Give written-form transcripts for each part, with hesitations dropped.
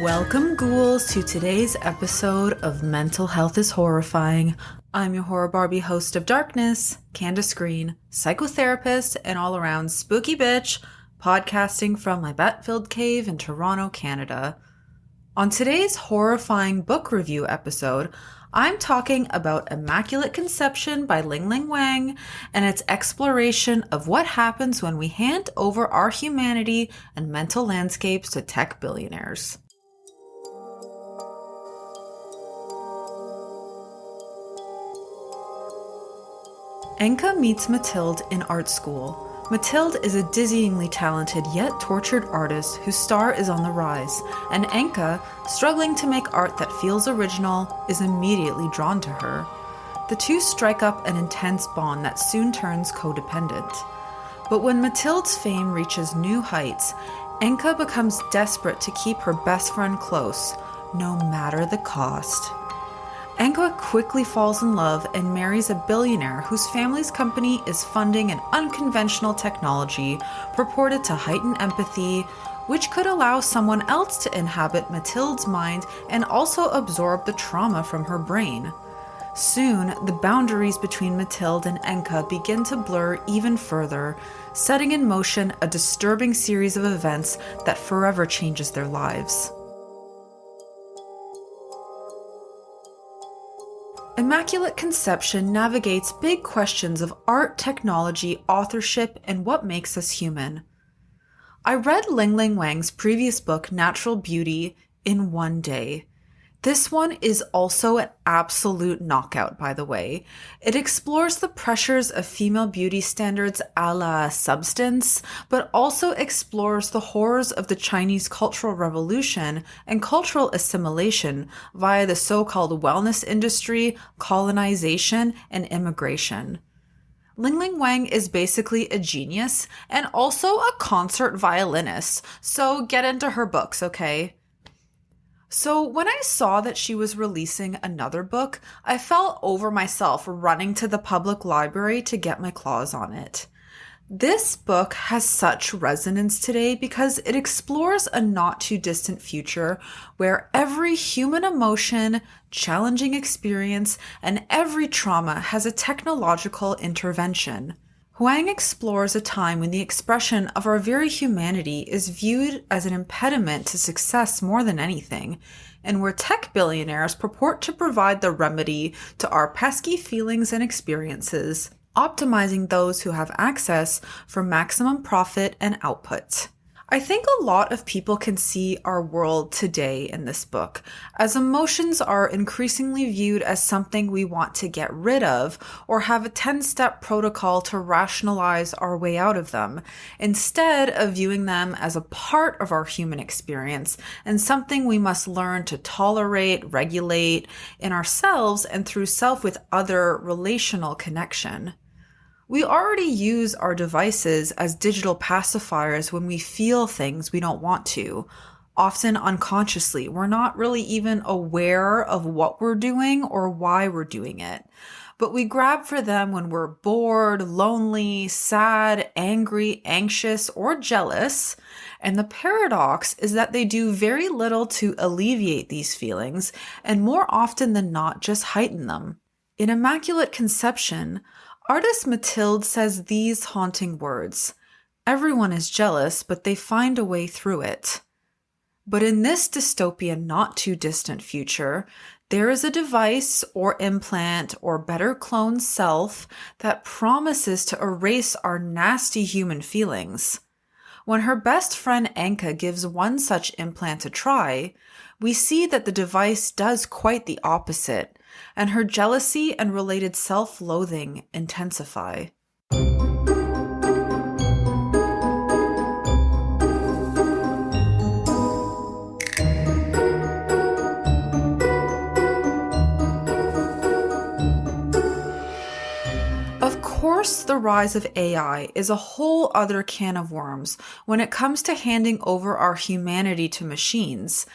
Welcome, ghouls, to today's episode of Mental Health is Horrifying. I'm your horror Barbie host of Darkness, Candace Green, psychotherapist and all-around spooky bitch, podcasting from my bat-filled cave in Toronto, Canada. On today's horrifying book review episode, I'm talking about Immaculate Conception by Ling Ling Huang and its exploration of what happens when we hand over our humanity and mental landscapes to tech billionaires. Enka meets Mathilde in art school. Mathilde is a dizzyingly talented yet tortured artist whose star is on the rise, and Enka, struggling to make art that feels original, is immediately drawn to her. The two strike up an intense bond that soon turns codependent. But when Mathilde's fame reaches new heights, Enka becomes desperate to keep her best friend close, no matter the cost. Enka quickly falls in love and marries a billionaire whose family's company is funding an unconventional technology purported to heighten empathy, which could allow someone else to inhabit Mathilde's mind and also absorb the trauma from her brain. Soon, the boundaries between Mathilde and Enka begin to blur even further, setting in motion a disturbing series of events that forever changes their lives. Immaculate Conception navigates big questions of art, technology, authorship, and what makes us human. I read Ling Ling Huang's previous book, Natural Beauty, in one day. This one is also an absolute knockout, by the way. It explores the pressures of female beauty standards a la Substance, but also explores the horrors of the Chinese Cultural Revolution and cultural assimilation via the so-called wellness industry, colonization, and immigration. Ling Ling Huang is basically a genius and also a concert violinist, so get into her books, okay? So when I saw that she was releasing another book, I fell over myself running to the public library to get my claws on it. This book has such resonance today because it explores a not too distant future where every human emotion, challenging experience, and every trauma has a technological intervention. Huang explores a time when the expression of our very humanity is viewed as an impediment to success more than anything, and where tech billionaires purport to provide the remedy to our pesky feelings and experiences, optimizing those who have access for maximum profit and output. I think a lot of people can see our world today in this book, as emotions are increasingly viewed as something we want to get rid of or have a 10-step protocol to rationalize our way out of them, instead of viewing them as a part of our human experience and something we must learn to tolerate, regulate in ourselves and through self with other relational connection. We already use our devices as digital pacifiers when we feel things we don't want to, often unconsciously. We're not really even aware of what we're doing or why we're doing it. But we grab for them when we're bored, lonely, sad, angry, anxious, or jealous. And the paradox is that they do very little to alleviate these feelings, and more often than not, just heighten them. In Immaculate Conception, artist Mathilde says these haunting words: "Everyone is jealous, but they find a way through it." But in this dystopian, not too distant future, there is a device or implant or better cloned self that promises to erase our nasty human feelings. When her best friend Enka gives one such implant a try, we see that the device does quite the opposite, and her jealousy and related self-loathing intensify. Of course, the rise of AI is a whole other can of worms when it comes to handing over our humanity to machines,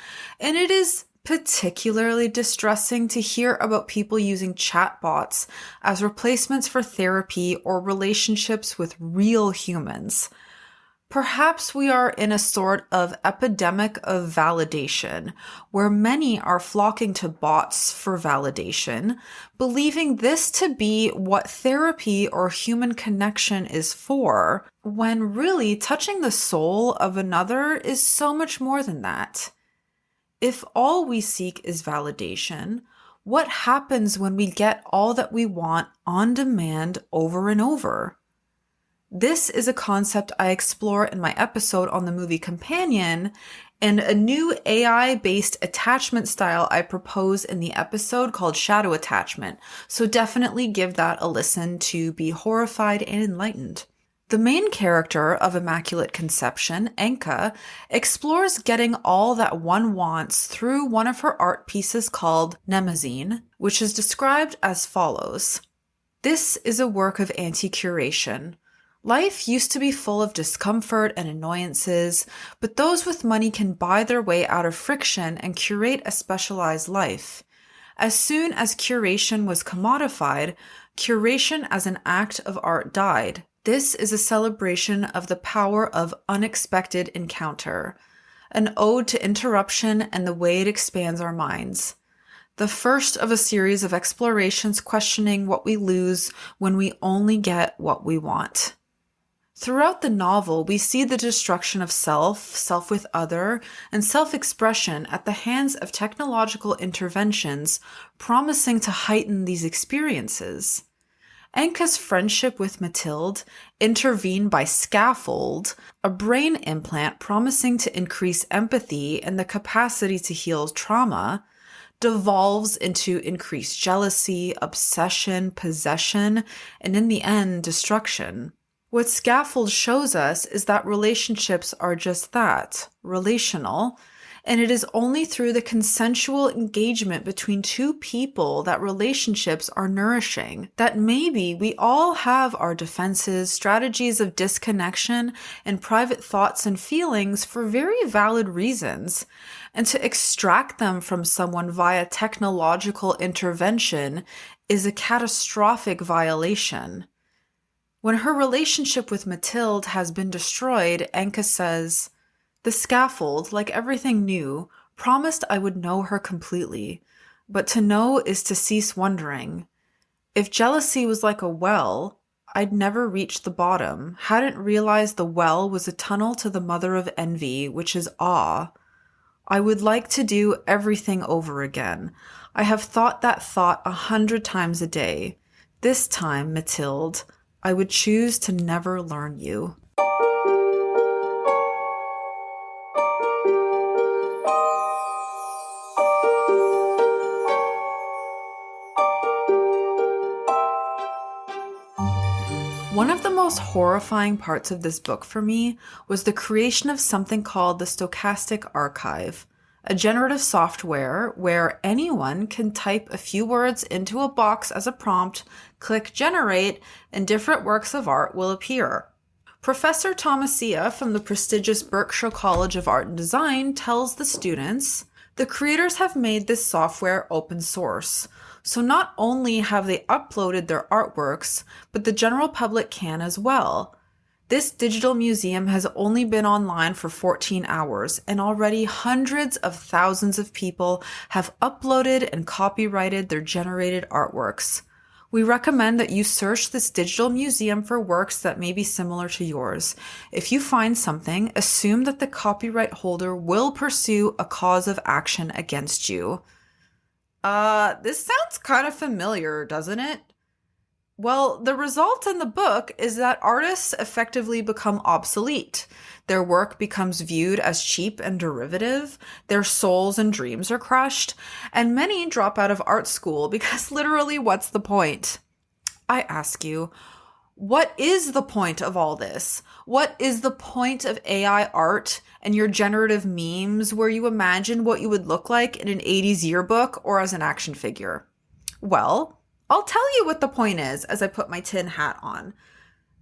and it is particularly distressing to hear about people using chatbots as replacements for therapy or relationships with real humans. Perhaps we are in a sort of epidemic of validation, where many are flocking to bots for validation, believing this to be what therapy or human connection is for, when really touching the soul of another is so much more than that. If all we seek is validation, what happens when we get all that we want on demand over and over? This is a concept I explore in my episode on the movie Companion, and a new AI-based attachment style I propose in the episode called shadow attachment, so definitely give that a listen to be horrified and enlightened. The main character of Immaculate Conception, Enka, explores getting all that one wants through one of her art pieces called Nemazine, which is described as follows. This is a work of anti-curation. Life used to be full of discomfort and annoyances, but those with money can buy their way out of friction and curate a specialized life. As soon as curation was commodified, curation as an act of art died. This is a celebration of the power of unexpected encounter, an ode to interruption and the way it expands our minds. The first of a series of explorations questioning what we lose when we only get what we want. Throughout the novel, we see the destruction of self with other, and self-expression at the hands of technological interventions promising to heighten these experiences. Enka's friendship with Mathilde, intervened by scaffold, a brain implant promising to increase empathy and the capacity to heal trauma, devolves into increased jealousy, obsession, possession, and in the end, destruction. What scaffold shows us is that relationships are just that, relational, and it is only through the consensual engagement between two people that relationships are nourishing, that maybe we all have our defenses, strategies of disconnection, and private thoughts and feelings for very valid reasons, and to extract them from someone via technological intervention is a catastrophic violation. When her relationship with Mathilde has been destroyed, Enka says, "The scaffold, like everything new, promised I would know her completely, but to know is to cease wondering. If jealousy was like a well, I'd never reach the bottom, hadn't realized the well was a tunnel to the mother of envy, which is awe. I would like to do everything over again. I have thought that thought 100 times a day. This time, Mathilde, I would choose to never learn you." One of the most horrifying parts of this book for me was the creation of something called the Stochastic Archive, a generative software where anyone can type a few words into a box as a prompt, click generate, and different works of art will appear. Professor Thomasia from the prestigious Berkshire College of Art and Design tells the students, the creators have made this software open source. So not only have they uploaded their artworks, but the general public can as well. This digital museum has only been online for 14 hours, and already hundreds of thousands of people have uploaded and copyrighted their generated artworks. We recommend that you search this digital museum for works that may be similar to yours. If you find something, assume that the copyright holder will pursue a cause of action against you. This sounds kind of familiar, doesn't it? Well, the result in the book is that artists effectively become obsolete. Their work becomes viewed as cheap and derivative, their souls and dreams are crushed, and many drop out of art school because literally, what's the point? I ask you, what is the point of all this? What is the point of AI art and your generative memes where you imagine what you would look like in an 80s yearbook or as an action figure? Well, I'll tell you what the point is as I put my tin hat on.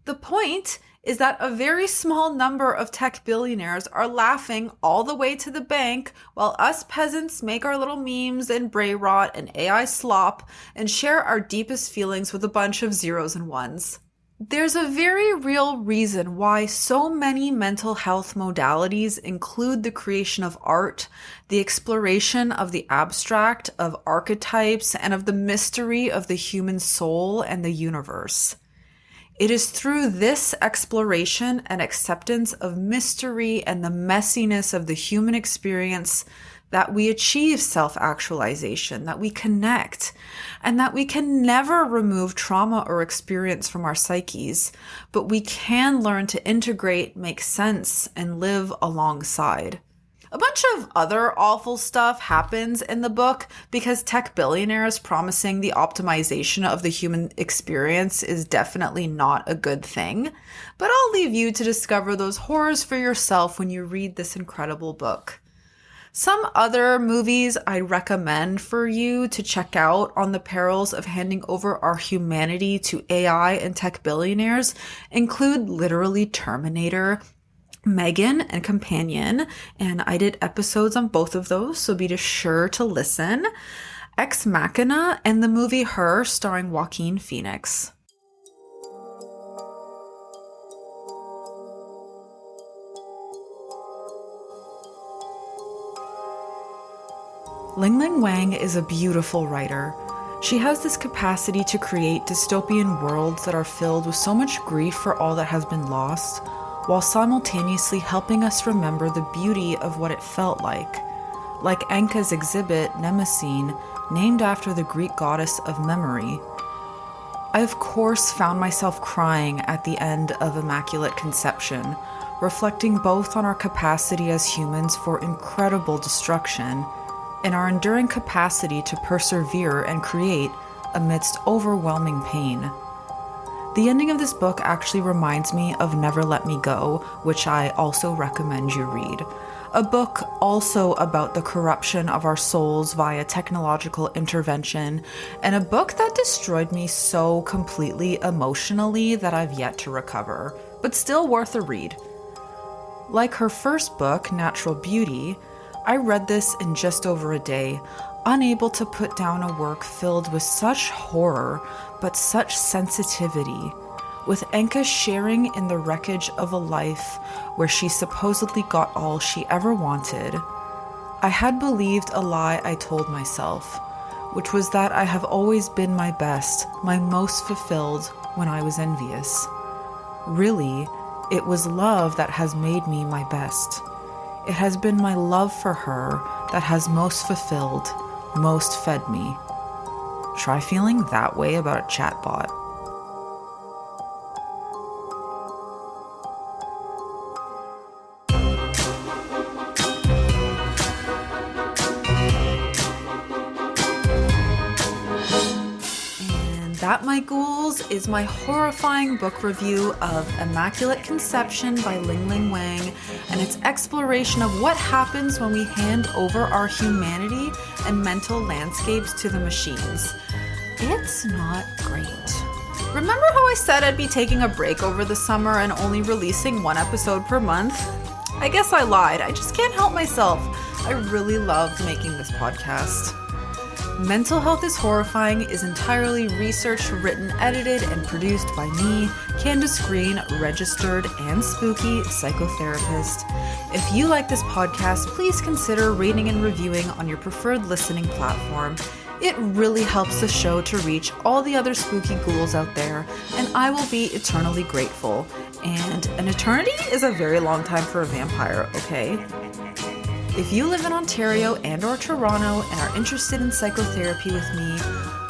The point is that a very small number of tech billionaires are laughing all the way to the bank while us peasants make our little memes and brain rot and AI slop and share our deepest feelings with a bunch of zeros and ones. There's a very real reason why so many mental health modalities include the creation of art, the exploration of the abstract, of archetypes, and of the mystery of the human soul and the universe. It is through this exploration and acceptance of mystery and the messiness of the human experience that we achieve self-actualization, that we connect, and that we can never remove trauma or experience from our psyches, but we can learn to integrate, make sense, and live alongside. A bunch of other awful stuff happens in the book because tech billionaires promising the optimization of the human experience is definitely not a good thing. But I'll leave you to discover those horrors for yourself when you read this incredible book. Some other movies I recommend for you to check out on the perils of handing over our humanity to AI and tech billionaires include literally Terminator, Megan, and Companion, and I did episodes on both of those, so be sure to listen. Ex Machina, and the movie Her, starring Joaquin Phoenix. Ling Ling Huang is a beautiful writer. She has this capacity to create dystopian worlds that are filled with so much grief for all that has been lost, while simultaneously helping us remember the beauty of what it felt like Enka's exhibit, Mnemosyne, named after the Greek goddess of memory. I, of course, found myself crying at the end of Immaculate Conception, reflecting both on our capacity as humans for incredible destruction and our enduring capacity to persevere and create amidst overwhelming pain. The ending of this book actually reminds me of Never Let Me Go, which I also recommend you read. A book also about the corruption of our souls via technological intervention, and a book that destroyed me so completely emotionally that I've yet to recover, but still worth a read. Like her first book, Natural Beauty, I read this in just over a day, unable to put down a work filled with such horror, but such sensitivity, with Enka sharing in the wreckage of a life where she supposedly got all she ever wanted. I had believed a lie I told myself, which was that I have always been my best, my most fulfilled when I was envious. Really, it was love that has made me my best. It has been my love for her that has most fulfilled, most fed me. Try feeling that way about a chatbot. That, my ghouls, is my horrifying book review of Immaculate Conception by Ling Ling Huang and its exploration of what happens when we hand over our humanity and mental landscapes to the machines. It's not great. Remember how I said I'd be taking a break over the summer and only releasing one episode per month? I guess I lied. I just can't help myself. I really loved making this podcast. Mental Health is Horrifying is entirely researched, written, edited, and produced by me, Candace Green, registered and spooky psychotherapist. If you like this podcast, please consider rating and reviewing on your preferred listening platform. It really helps the show to reach all the other spooky ghouls out there, and I will be eternally grateful. And an eternity is a very long time for a vampire, okay? If you live in Ontario and or Toronto and are interested in psychotherapy with me,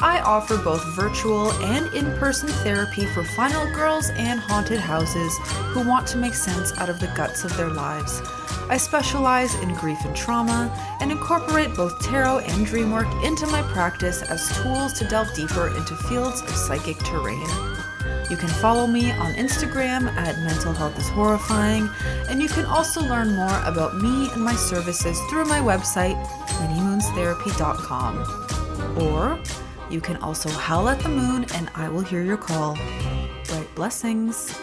I offer both virtual and in-person therapy for final girls and haunted houses who want to make sense out of the guts of their lives. I specialize in grief and trauma and incorporate both tarot and dream work into my practice as tools to delve deeper into fields of psychic terrain. You can follow me on Instagram at Mental Health is Horrifying, and you can also learn more about me and my services through my website, minimoonstherapy.com. Or you can also howl at the moon and I will hear your call. Bright blessings.